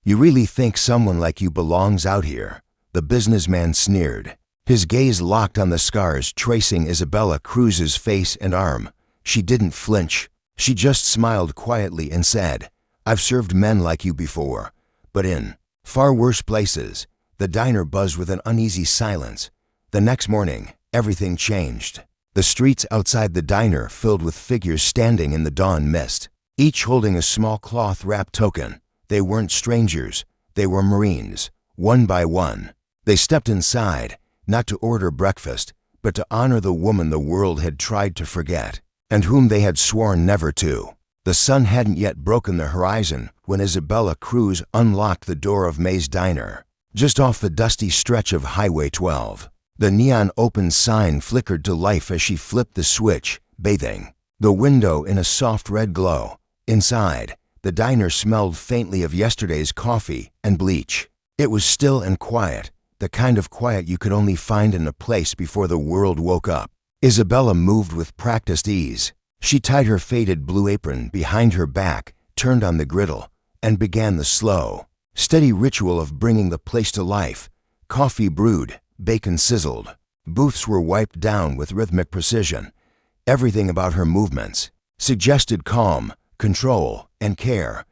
You really think someone like you belongs out here?" The businessman sneered. His gaze locked on the scars tracing Isabella Cruz's face and arm. She didn't flinch. She just smiled quietly and said, "I've served men like you before, but in far worse places." The diner buzzed with an uneasy silence. The next morning, everything changed. The streets outside the diner filled with figures standing in the dawn mist, each holding a small cloth-wrapped token. They weren't strangers. They were Marines. One by one, they stepped inside, not to order breakfast, but to honor the woman the world had tried to forget, and whom they had sworn never to. The sun hadn't yet broken the horizon when Isabella Cruz unlocked the door of May's Diner. Just off the dusty stretch of Highway 12, the neon open sign flickered to life as she flipped the switch, bathing the window in a soft red glow. Inside, the diner smelled faintly of yesterday's coffee and bleach. It was still and quiet, the kind of quiet you could only find in a place before the world woke up. Isabella moved with practiced ease. She tied her faded blue apron behind her back, turned on the griddle, and began the slow, steady ritual of bringing the place to life. Coffee brewed, bacon sizzled. Booths were wiped down with rhythmic precision. Everything about her movements suggested calm, control, and care.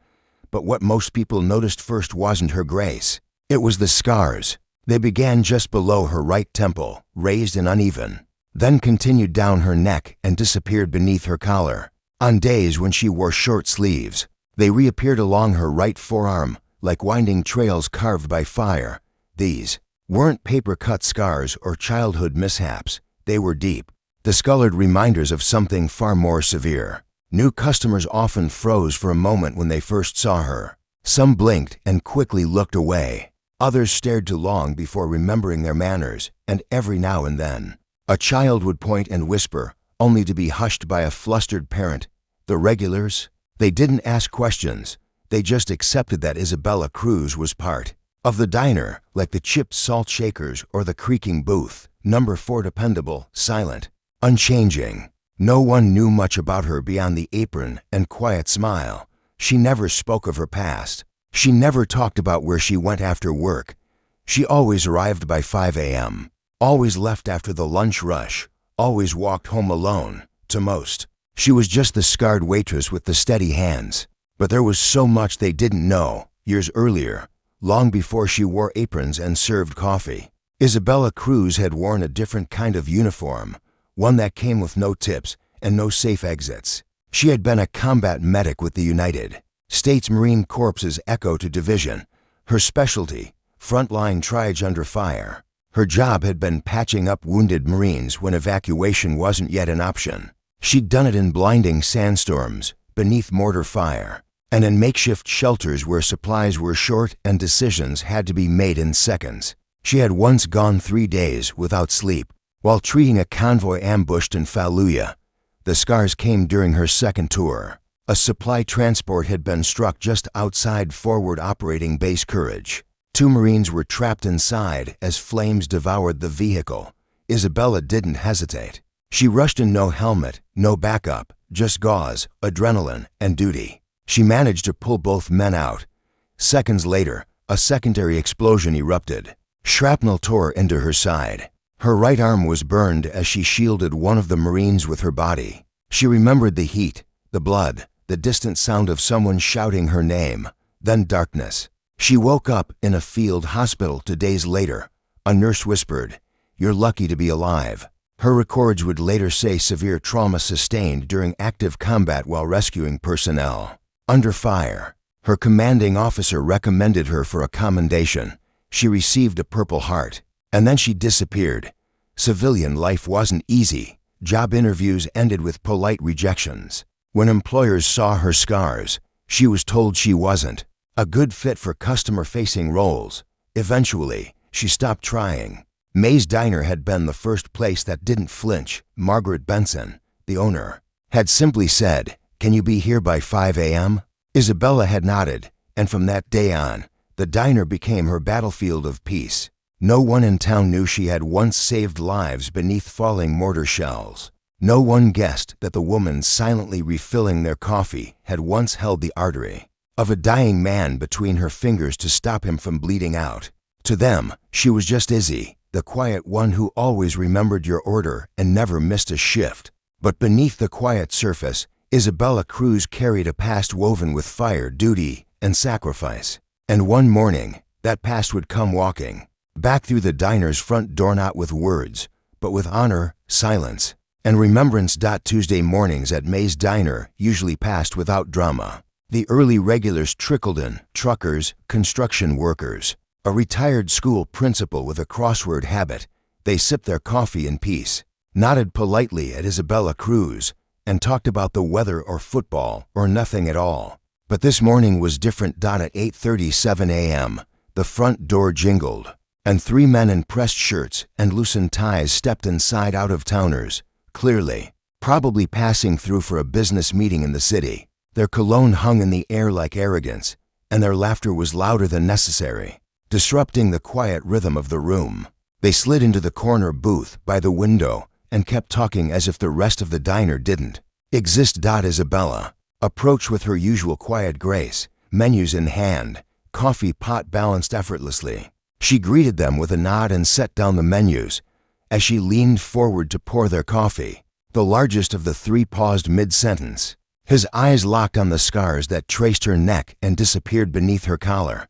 But what most people noticed first wasn't her grace. It was the scars. They began just below her right temple, raised and uneven, then continued down her neck and disappeared beneath her collar. On days when she wore short sleeves, they reappeared along her right forearm, like winding trails carved by fire. These weren't paper-cut scars or childhood mishaps. They were deep, discolored reminders of something far more severe. New customers often froze for a moment when they first saw her. Some blinked and quickly looked away. Others stared too long before remembering their manners, and every now and then, a child would point and whisper, only to be hushed by a flustered parent. The regulars, they didn't ask questions. They just accepted that Isabella Cruz was part of the diner, like the chipped salt shakers or the creaking booth. Number 4, dependable, silent, unchanging. No one knew much about her beyond the apron and quiet smile. She never spoke of her past. She never talked about where she went after work. She always arrived by 5 a.m., always left after the lunch rush, always walked home alone. To most, she was just the scarred waitress with the steady hands. But there was so much they didn't know. Years earlier, long before she wore aprons and served coffee, Isabella Cruz had worn a different kind of uniform, one that came with no tips and no safe exits. She had been a combat medic with the United States Marine Corps' Echo to Division. Her specialty, frontline triage under fire. Her job had been patching up wounded Marines when evacuation wasn't yet an option. She'd done it in blinding sandstorms, beneath mortar fire, and in makeshift shelters where supplies were short and decisions had to be made in seconds. She had once gone 3 days without sleep while treating a convoy ambushed in Fallujah. The scars came during her second tour. A supply transport had been struck just outside Forward Operating Base Courage. 2 Marines were trapped inside as flames devoured the vehicle. Isabella didn't hesitate. She rushed in, no helmet, no backup, just gauze, adrenaline, and duty. She managed to pull both men out. Seconds later, a secondary explosion erupted. Shrapnel tore into her side. Her right arm was burned as she shielded one of the Marines with her body. She remembered the heat, the blood, the distant sound of someone shouting her name, then darkness. She woke up in a field hospital 2 days later. A nurse whispered, "You're lucky to be alive." Her records would later say severe trauma sustained during active combat while rescuing personnel. Under fire, her commanding officer recommended her for a commendation. She received a Purple Heart, and then she disappeared. Civilian life wasn't easy. Job interviews ended with polite rejections. When employers saw her scars, she was told she wasn't a good fit for customer-facing roles. Eventually, she stopped trying. May's Diner had been the first place that didn't flinch. Margaret Benson, the owner, had simply said, "Can you be here by 5 a.m.?" Isabella had nodded, and from that day on, the diner became her battlefield of peace. No one in town knew she had once saved lives beneath falling mortar shells. No one guessed that the woman silently refilling their coffee had once held the artery of a dying man between her fingers to stop him from bleeding out. To them, she was just Izzy, the quiet one who always remembered your order and never missed a shift. But beneath the quiet surface, Isabella Cruz carried a past woven with fire, duty, and sacrifice. And one morning, that past would come walking back through the diner's front door, not with words, but with honor, silence, and remembrance. Tuesday mornings at May's Diner usually passed without drama. The early regulars trickled in: truckers, construction workers, a retired school principal with a crossword habit. They sipped their coffee in peace, nodded politely at Isabella Cruz, and talked about the weather or football or nothing at all. But this morning was different. At 8:37 a.m., the front door jingled, and three men in pressed shirts and loosened ties stepped inside. Out-of-towners, clearly, probably passing through for a business meeting in the city. Their cologne hung in the air like arrogance, and their laughter was louder than necessary, disrupting the quiet rhythm of the room. They slid into the corner booth by the window and kept talking as if the rest of the diner didn't exist. Isabella approached with her usual quiet grace, menus in hand, coffee pot balanced effortlessly. She greeted them with a nod and set down the menus. As she leaned forward to pour their coffee, the largest of the three paused mid-sentence. His eyes locked on the scars that traced her neck and disappeared beneath her collar.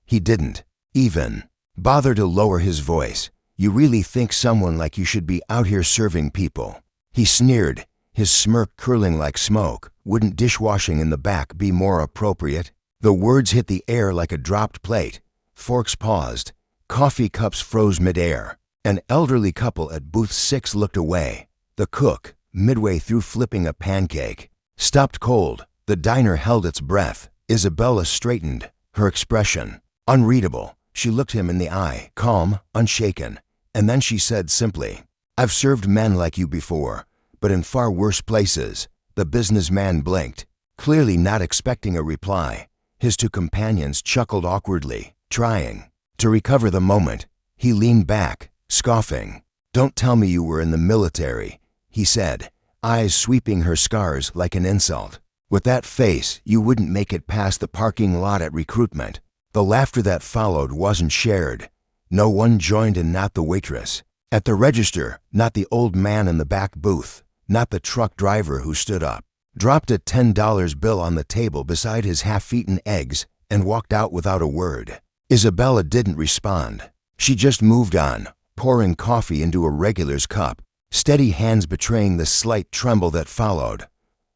He didn't even bother to lower his voice. "You really think someone like you should be out here serving people?" he sneered, his smirk curling like smoke. "Wouldn't dishwashing in the back be more appropriate?" The words hit the air like a dropped plate. Forks paused. Coffee cups froze midair. An elderly couple at booth 6 looked away. The cook, midway through flipping a pancake, stopped cold. The diner held its breath. Isabella straightened, her expression unreadable. She looked him in the eye, calm, unshaken, and then she said simply, "I've served men like you before, but in far worse places." The businessman blinked, clearly not expecting a reply. His two companions chuckled awkwardly, trying to recover the moment. He leaned back, scoffing. "Don't tell me you were in the military," he said, eyes sweeping her scars like an insult. "With that face, you wouldn't make it past the parking lot at recruitment." The laughter that followed wasn't shared. No one joined in, not the waitress at the register, not the old man in the back booth, not the truck driver who stood up, dropped a $10 bill on the table beside his half-eaten eggs, and walked out without a word. Isabella didn't respond. She just moved on, pouring coffee into a regular's cup, steady hands betraying the slight tremble that followed.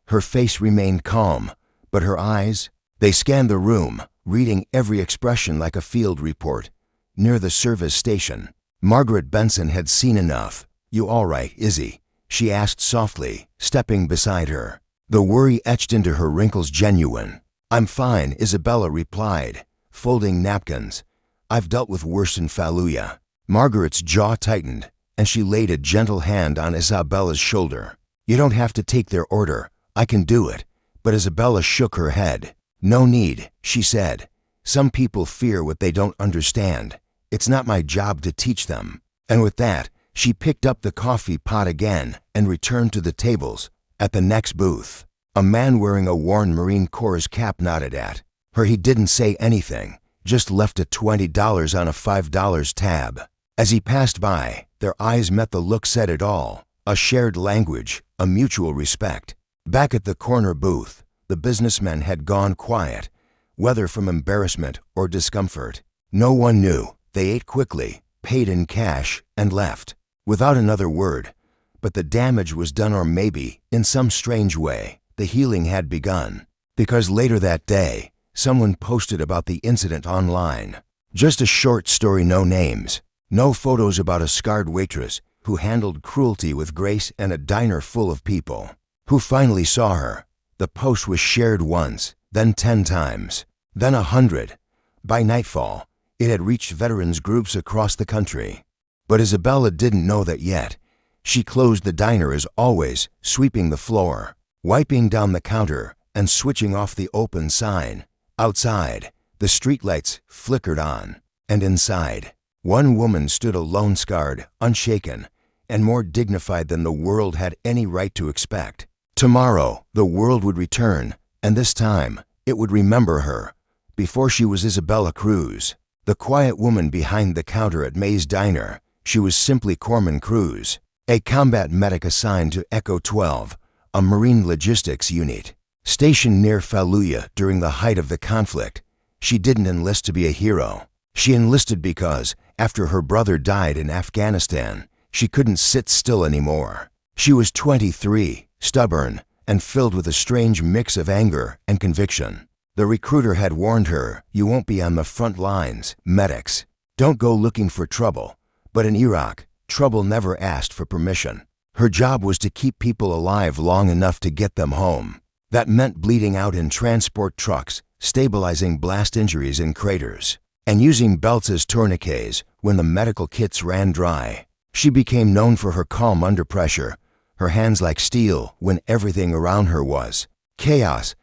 Her face remained calm, but her eyes, they scanned the room, reading every expression like a field report. Near the service station, Margaret Benson had seen enough. "You all right, Izzy?" she asked softly, stepping beside her. The worry etched into her wrinkles genuine. "I'm fine," Isabella replied, folding napkins. "I've dealt with worse in Fallujah." Margaret's jaw tightened, and she laid a gentle hand on Isabella's shoulder. "You don't have to take their order. I can do it." But Isabella shook her head. "No need," she said. "Some people fear what they don't understand. It's not my job to teach them." And with that, she picked up the coffee pot again and returned to the tables. At the next booth, a man wearing a worn Marine Corps cap nodded at her. He didn't say anything, just left a $20 on a $5 tab. As he passed by, their eyes met. The look said it all: a shared language, a mutual respect. Back at the corner booth, the businessmen had gone quiet, whether from embarrassment or discomfort. No one knew. They ate quickly, paid in cash, and left, without another word. But the damage was done, or maybe, in some strange way, the healing had begun. Because later that day, someone posted about the incident online. Just a short story, no names, no photos, about a scarred waitress who handled cruelty with grace and a diner full of people who finally saw her. The post was shared once, then 10 times, then 100. By nightfall, it had reached veterans groups across the country. But Isabella didn't know that yet. She closed the diner as always, sweeping the floor, wiping down the counter, and switching off the open sign. Outside, the streetlights flickered on, and inside, one woman stood alone, scarred, unshaken, and more dignified than the world had any right to expect. Tomorrow, the world would return, and this time, it would remember her. Before she was Isabella Cruz, the quiet woman behind the counter at May's Diner, she was simply Corman Cruz, a combat medic assigned to Echo 12, a Marine logistics unit. Stationed near Fallujah during the height of the conflict, she didn't enlist to be a hero. She enlisted because, after her brother died in Afghanistan, she couldn't sit still anymore. She was 23, stubborn, and filled with a strange mix of anger and conviction. The recruiter had warned her, "You won't be on the front lines, medics. Don't go looking for trouble." But in Iraq, trouble never asked for permission. Her job was to keep people alive long enough to get them home. That meant bleeding out in transport trucks, stabilizing blast injuries in craters, and using belts as tourniquets when the medical kits ran dry. She became known for her calm under pressure, her hands like steel when everything around her was chaos,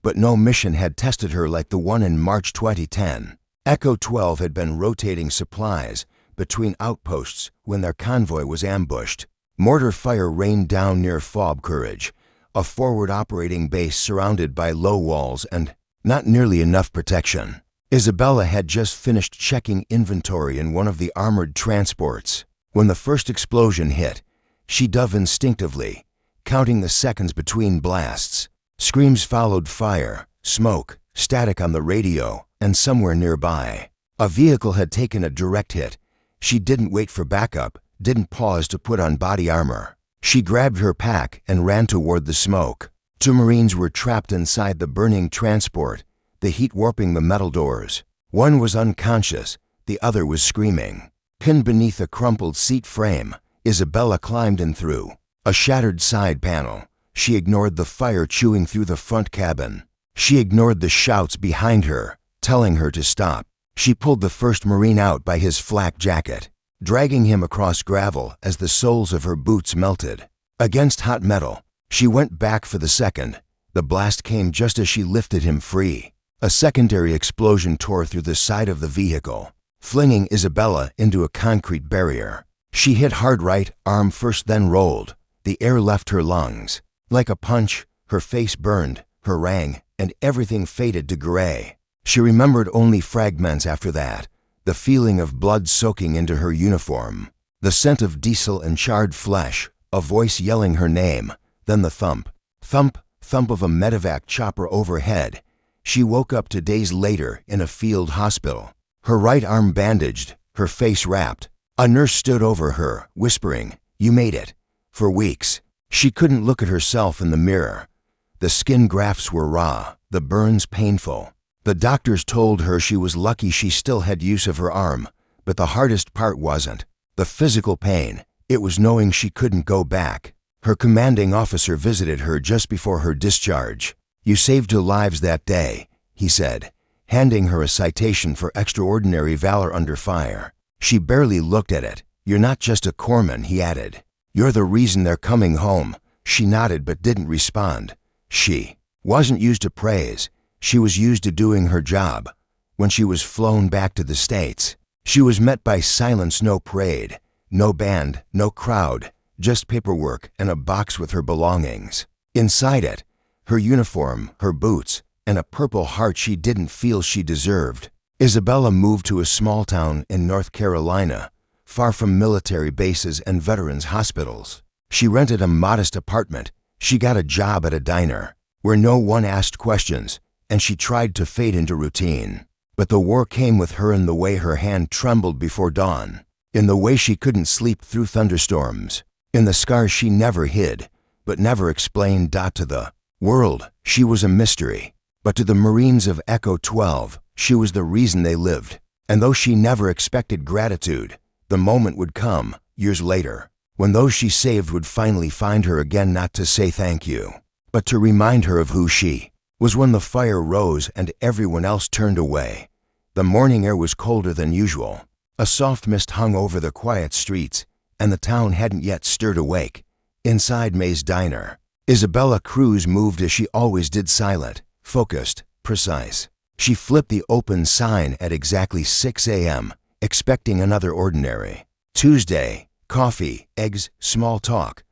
but no mission had tested her like the one in March 2010. Echo 12 had been rotating supplies between outposts when their convoy was ambushed. Mortar fire rained down near Fob Courage, a forward operating base surrounded by low walls and not nearly enough protection. Isabella had just finished checking inventory in one of the armored transports. When the first explosion hit, she dove instinctively, counting the seconds between blasts. Screams followed fire, smoke, static on the radio, and somewhere nearby, a vehicle had taken a direct hit. She didn't wait for backup, didn't pause to put on body armor. She grabbed her pack and ran toward the smoke. 2 Marines were trapped inside the burning transport, the heat warping the metal doors. One was unconscious, the other was screaming. Pinned beneath a crumpled seat frame, Isabella climbed in through a shattered side panel. She ignored the fire chewing through the front cabin. She ignored the shouts behind her, telling her to stop. She pulled the first Marine out by his flak jacket, dragging him across gravel as the soles of her boots melted against hot metal. She went back for the second. The blast came just as she lifted him free. A secondary explosion tore through the side of the vehicle, flinging Isabella into a concrete barrier. She hit hard, right arm first, then rolled. The air left her lungs. Like a punch, her face burned, her rang, and everything faded to gray. She remembered only fragments after that, the feeling of blood soaking into her uniform, the scent of diesel and charred flesh, a voice yelling her name, then the thump, thump of a medevac chopper overhead. She woke up 2 days later in a field hospital, her right arm bandaged, her face wrapped. A nurse stood over her, whispering, "You made it." For weeks, she couldn't look at herself in the mirror. The skin grafts were raw, the burns painful. The doctors told her she was lucky she still had use of her arm, but the hardest part wasn't the physical pain, it was knowing she couldn't go back. Her commanding officer visited her just before her discharge. "You saved 2 lives that day," he said, handing her a citation for extraordinary valor under fire. She barely looked at it. "You're not just a corpsman," he added. "You're the reason they're coming home." She nodded but didn't respond. She wasn't used to praise. She was used to doing her job. When she was flown back to the States, she was met by silence, no parade, no band, no crowd, just paperwork and a box with her belongings. Inside it, her uniform, her boots, and a Purple Heart she didn't feel she deserved. Isabella moved to a small town in North Carolina, far from military bases and veterans' hospitals. She rented a modest apartment. She got a job at a diner, where no one asked questions, and she tried to fade into routine. But the war came with her in the way her hand trembled before dawn, in the way she couldn't sleep through thunderstorms, in the scars she never hid, but never explained. To the world, she was a mystery. But to the Marines of Echo 12, she was the reason they lived. And though she never expected gratitude, the moment would come, years later, when those she saved would finally find her again, not to say thank you, but to remind her of who she was. When the fire rose and everyone else turned away, the morning air was colder than usual. A soft mist hung over the quiet streets, and the town hadn't yet stirred awake. Inside May's Diner, Isabella Cruz moved as she always did, silent, focused, precise. She flipped the open sign at exactly 6 a.m., expecting another ordinary Tuesday, coffee, eggs, small talk.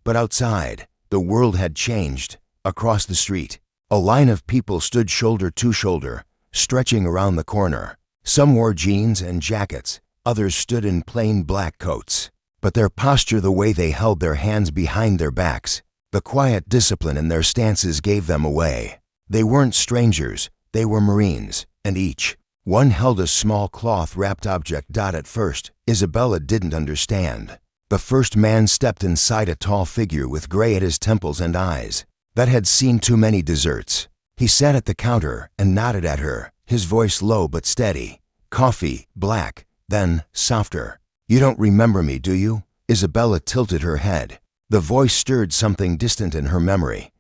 But outside, the world had changed. Across the street, A line of people stood shoulder to shoulder, stretching around the corner. Some wore jeans and jackets, others stood in plain black coats. But their posture, the way they held their hands behind their backs, the quiet discipline in their stances gave them away. They weren't strangers, they were Marines, and each one held a small cloth-wrapped object. At first, Isabella didn't understand. The first man stepped inside, a tall figure with gray at his temples and eyes that had seen too many desserts. He sat at the counter and nodded at her, his voice low but steady. Coffee, black, then softer. You don't remember me, do you? Isabella tilted her head. The voice stirred something distant in her memory.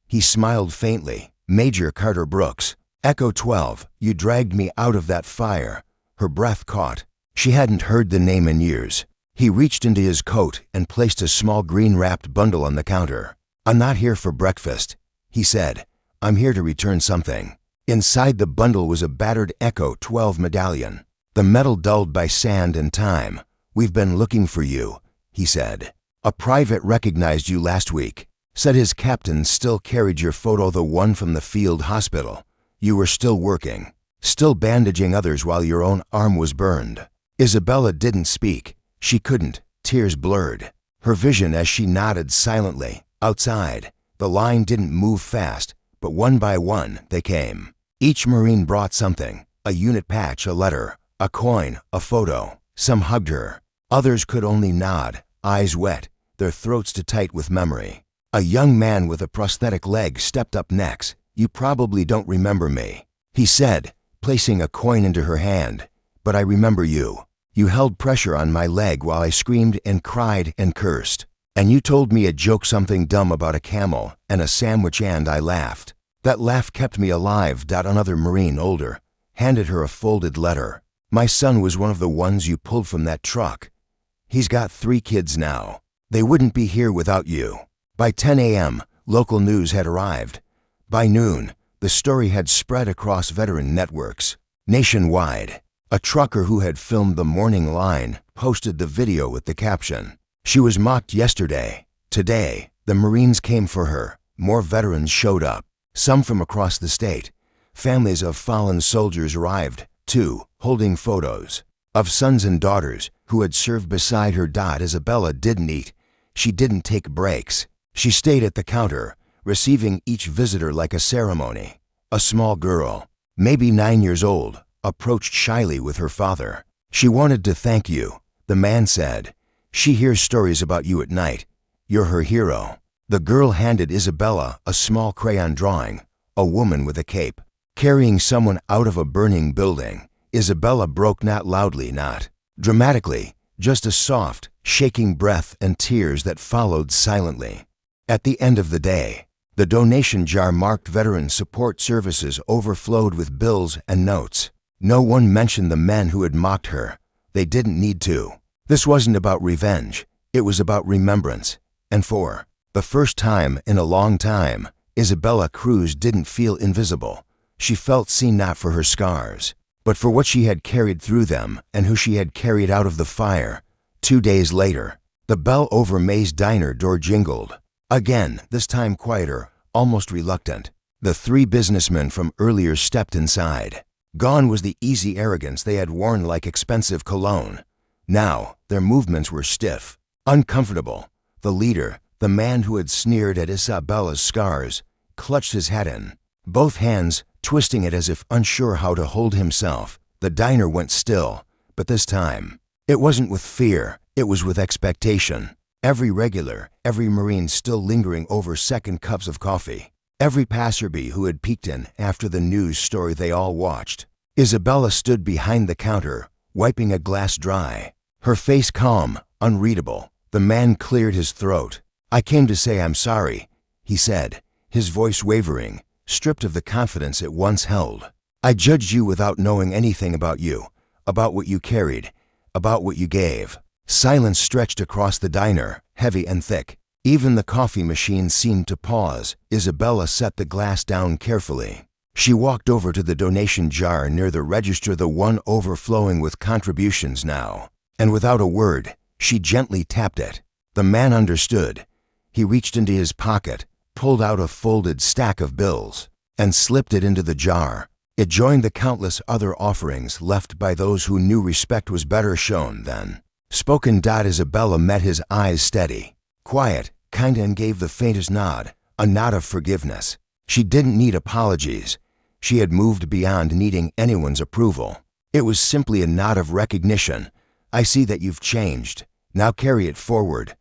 He smiled faintly. Major Carter Brooks. Echo 12, you dragged me out of that fire. Her breath caught. She hadn't heard the name in years. He reached into his coat and placed a small green-wrapped bundle on the counter. I'm not here for breakfast, he said. I'm here to return something. Inside the bundle was a battered Echo 12 medallion, the metal dulled by sand and time. We've been looking for you, he said. A private recognized you last week. Said his captain still carried your photo, the one from the field hospital. You were still working, still bandaging others while your own arm was burned. Isabella didn't speak. She couldn't. Tears blurred her vision as she nodded silently. Outside, the line didn't move fast, but one by one they came. Each Marine brought something, a unit patch, a letter, a coin, a photo. Some hugged her. Others could only nod, eyes wet, their throats too tight with memory. A young man with a prosthetic leg stepped up next. You probably don't remember me, he said, placing a coin into her hand. But I remember you. You held pressure on my leg while I screamed and cried and cursed. And you told me a joke, something dumb about a camel and a sandwich, and I laughed. That laugh kept me alive. Another Marine, older, handed her a folded letter. My son was one of the ones you pulled from that truck. He's got 3 kids now. They wouldn't be here without you. By 10 a.m., local news had arrived. By noon, the story had spread across veteran networks. Nationwide, a trucker who had filmed the morning line posted the video with the caption, "She was mocked yesterday. Today, the Marines came for her." More veterans showed up, some from across the state. Families of fallen soldiers arrived, too, holding photos of sons and daughters who had served beside her. Isabella didn't eat. She didn't take breaks. She stayed at the counter, receiving each visitor like a ceremony. A small girl, maybe 9 years old, approached shyly with her father. "She wanted to thank you," the man said. "She hears stories about you at night. You're her hero." The girl handed Isabella a small crayon drawing, a woman with a cape, carrying someone out of a burning building. Isabella broke, not loudly, not dramatically, just a soft, shaking breath and tears that followed silently. At the end of the day, the donation jar marked Veteran Support Services overflowed with bills and notes. No one mentioned the men who had mocked her. They didn't need to. This wasn't about revenge. It was about remembrance. And for the first time in a long time, Isabella Cruz didn't feel invisible. She felt seen, not for her scars, but for what she had carried through them and who she had carried out of the fire. 2 days later, the bell over May's diner door jingled. Again, this time quieter, almost reluctant. The 3 businessmen from earlier stepped inside. Gone was the easy arrogance they had worn like expensive cologne. Now, their movements were stiff, uncomfortable. The leader, the man who had sneered at Isabella's scars, clutched his hat in both hands, twisting it as if unsure how to hold himself. The diner went still, but this time, it wasn't with fear, it was with expectation. Every regular, every Marine still lingering over second cups of coffee. Every passerby who had peeked in after the news story, they all watched. Isabella stood behind the counter, wiping a glass dry, her face calm, unreadable. The man cleared his throat. "I came to say I'm sorry," he said, his voice wavering, stripped of the confidence it once held. "I judged you without knowing anything about you, about what you carried, about what you gave." Silence stretched across the diner, heavy and thick. Even the coffee machine seemed to pause. Isabella set the glass down carefully. She walked over to the donation jar near the register, the one overflowing with contributions now, and without a word, she gently tapped it. The man understood. He reached into his pocket, pulled out a folded stack of bills. and slipped it into the jar. It joined the countless other offerings left by those who knew respect was better shown than spoken. Isabella met his eyes steady, quiet, kind, and gave the faintest nod, a nod of forgiveness. She didn't need apologies. She had moved beyond needing anyone's approval. It was simply a nod of recognition. I see that you've changed. Now carry it forward.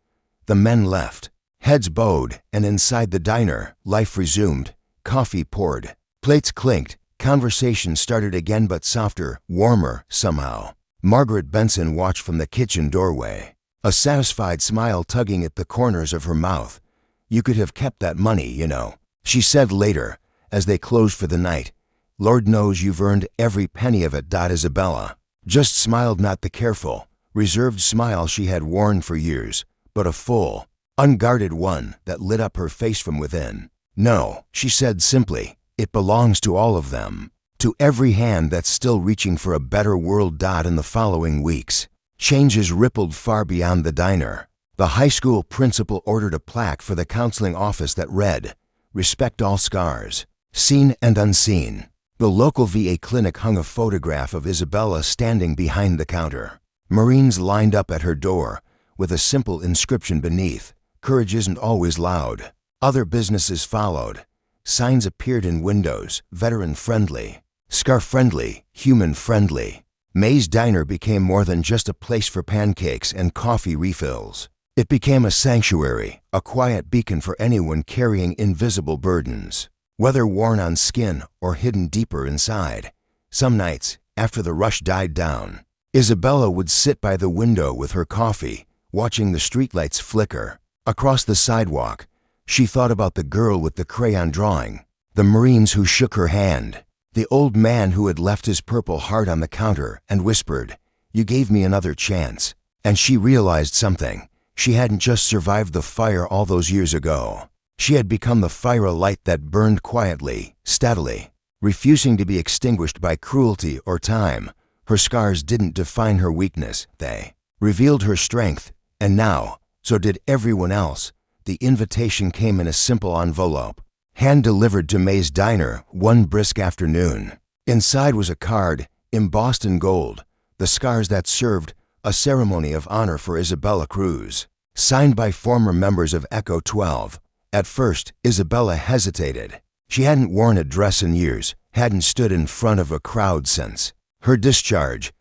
The men left. Heads bowed, and inside the diner, life resumed. Coffee poured. Plates clinked. Conversation started again, but softer, warmer, somehow. Margaret Benson watched from the kitchen doorway, a satisfied smile tugging at the corners of her mouth. You could have kept that money, you know, she said later, as they closed for the night. Lord knows you've earned every penny of it. Isabella just smiled, not the careful, reserved smile she had worn for years, but a full, unguarded one that lit up her face from within. No, she said simply, it belongs to all of them, to every hand that's still reaching for a better world. In the following weeks, changes rippled far beyond the diner. The high school principal ordered a plaque for the counseling office that read, "Respect all scars, seen and unseen." The local VA clinic hung a photograph of Isabella standing behind the counter. Marines lined up at her door, with a simple inscription beneath, "Courage isn't always loud." Other businesses followed. Signs appeared in windows, veteran-friendly, scar-friendly, human-friendly. May's Diner became more than just a place for pancakes and coffee refills. It became a sanctuary, a quiet beacon for anyone carrying invisible burdens, whether worn on skin or hidden deeper inside. Some nights, after the rush died down, Isabella would sit by the window with her coffee, watching the streetlights flicker. Across the sidewalk, she thought about the girl with the crayon drawing, the Marines who shook her hand, the old man who had left his Purple Heart on the counter and whispered, "You gave me another chance." And she realized something. She hadn't just survived the fire all those years ago. She had become the fire light that burned quietly, steadily, refusing to be extinguished by cruelty or time. Her scars didn't define her weakness. They revealed her strength. And now, so did everyone else. The invitation came in a simple envelope, hand-delivered to May's Diner one brisk afternoon. Inside was a card, embossed in gold, the scars that served, a ceremony of honor for Isabella Cruz, signed by former members of Echo 12. At first, Isabella hesitated. She hadn't worn a dress in years, hadn't stood in front of a crowd since her discharge.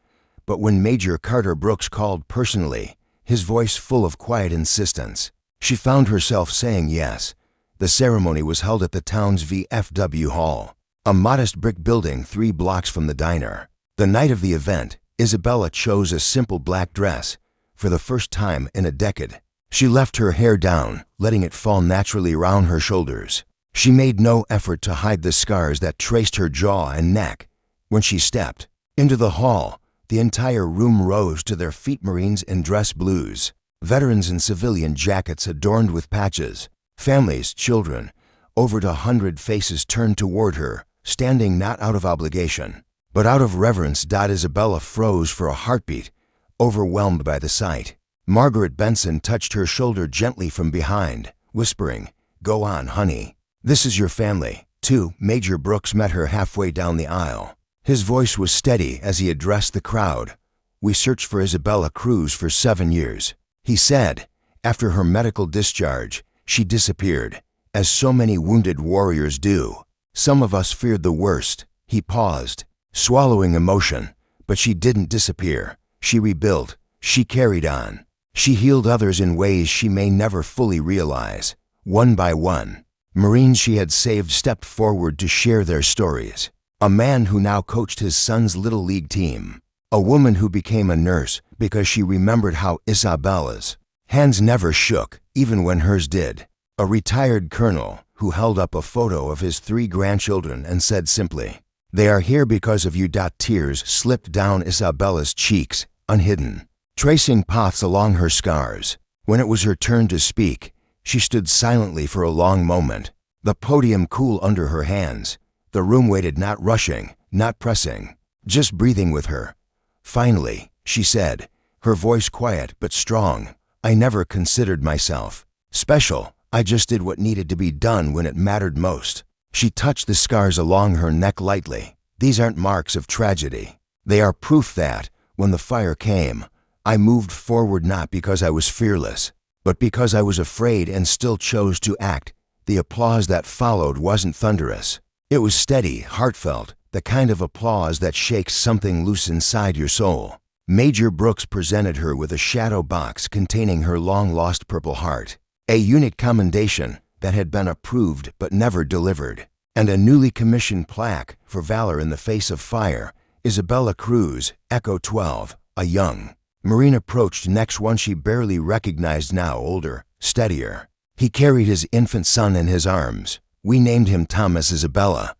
But when Major Carter Brooks called personally, his voice full of quiet insistence, she found herself saying yes. The ceremony was held at the town's VFW Hall, a modest brick building 3 blocks from the diner. The night of the event, Isabella chose a simple black dress. For the first time in a decade, she left her hair down, letting it fall naturally round her shoulders. She made no effort to hide the scars that traced her jaw and neck. When she stepped into the hall, the entire room rose to their feet. Marines in dress blues, veterans in civilian jackets adorned with patches, families, children. Over 100 faces turned toward her, standing not out of obligation, but out of reverence. Isabella froze for a heartbeat, overwhelmed by the sight. Margaret Benson touched her shoulder gently from behind, whispering, "Go on, honey. This is your family, too." Major Brooks met her halfway down the aisle. His voice was steady as he addressed the crowd. "We searched for Isabella Cruz for 7 years, he said. After her medical discharge, she disappeared, as so many wounded warriors do. Some of us feared the worst." He paused, swallowing emotion. "But she didn't disappear. She rebuilt. She carried on. She healed others in ways she may never fully realize." One by one, Marines she had saved stepped forward to share their stories. A man who now coached his son's little league team. A woman who became a nurse because she remembered how Isabella's hands never shook, even when hers did. A retired colonel who held up a photo of his 3 grandchildren and said simply, "They are here because of you." Tears slipped down Isabella's cheeks, unhidden, tracing paths along her scars. When it was her turn to speak, she stood silently for a long moment, the podium cool under her hands. The room waited, not rushing, not pressing, just breathing with her. Finally, she said, her voice quiet but strong, "I never considered myself special. I just did what needed to be done when it mattered most." She touched the scars along her neck lightly. These aren't marks of tragedy. They are proof that, when the fire came, I moved forward not because I was fearless, but because I was afraid and still chose to act. The applause that followed wasn't thunderous. It was steady, heartfelt, the kind of applause that shakes something loose inside your soul. Major Brooks presented her with a shadow box containing her long-lost Purple Heart, a unique commendation that had been approved but never delivered, and a newly commissioned plaque for valor in the face of fire. Isabella Cruz, Echo 12, a young Marine approached next, one she barely recognized now, older, steadier. He carried his infant son in his arms. "We named him Thomas, Isabella,"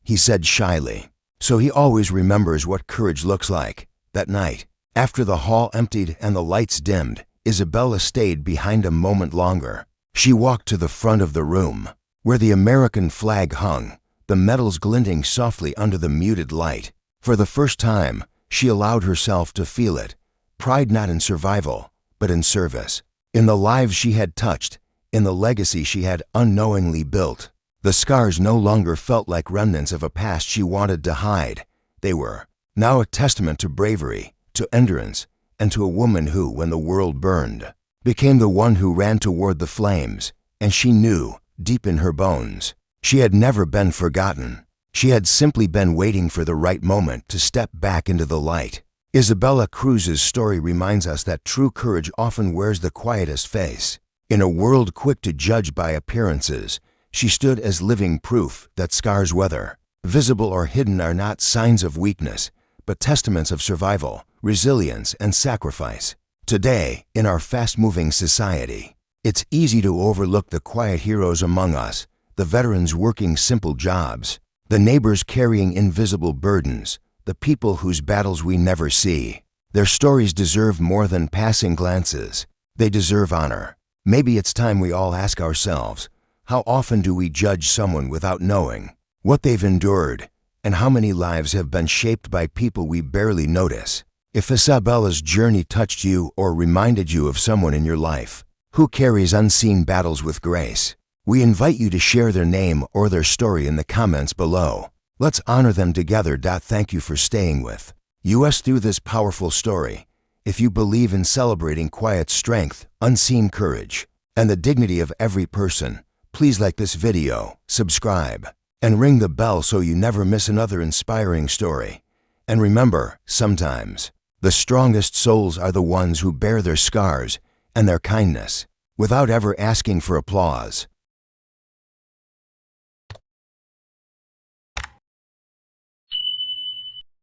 he said shyly. "So he always remembers what courage looks like." That night, after the hall emptied and the lights dimmed, Isabella stayed behind a moment longer. She walked to the front of the room, where the American flag hung, the medals glinting softly under the muted light. For the first time, she allowed herself to feel it. Pride not in survival, but in service. In the lives she had touched, in the legacy she had unknowingly built. The scars no longer felt like remnants of a past she wanted to hide. They were now a testament to bravery, to endurance, and to a woman who, when the world burned, became the one who ran toward the flames. And she knew, deep in her bones, she had never been forgotten. She had simply been waiting for the right moment to step back into the light. Isabella Cruz's story reminds us that true courage often wears the quietest face. In a world quick to judge by appearances, she stood as living proof that scars, whether visible or hidden, are not signs of weakness, but testaments of survival, resilience, and sacrifice. Today, in our fast-moving society, it's easy to overlook the quiet heroes among us, the veterans working simple jobs, the neighbors carrying invisible burdens, the people whose battles we never see. Their stories deserve more than passing glances. They deserve honor. Maybe it's time we all ask ourselves, how often do we judge someone without knowing what they've endured, and how many lives have been shaped by people we barely notice? If Isabella's journey touched you or reminded you of someone in your life who carries unseen battles with grace, we invite you to share their name or their story in the comments below. Let's honor them together. Thank you for staying with us through this powerful story. If you believe in celebrating quiet strength, unseen courage, and the dignity of every person, please like this video, subscribe, and ring the bell so you never miss another inspiring story. And remember, sometimes the strongest souls are the ones who bear their scars and their kindness without ever asking for applause.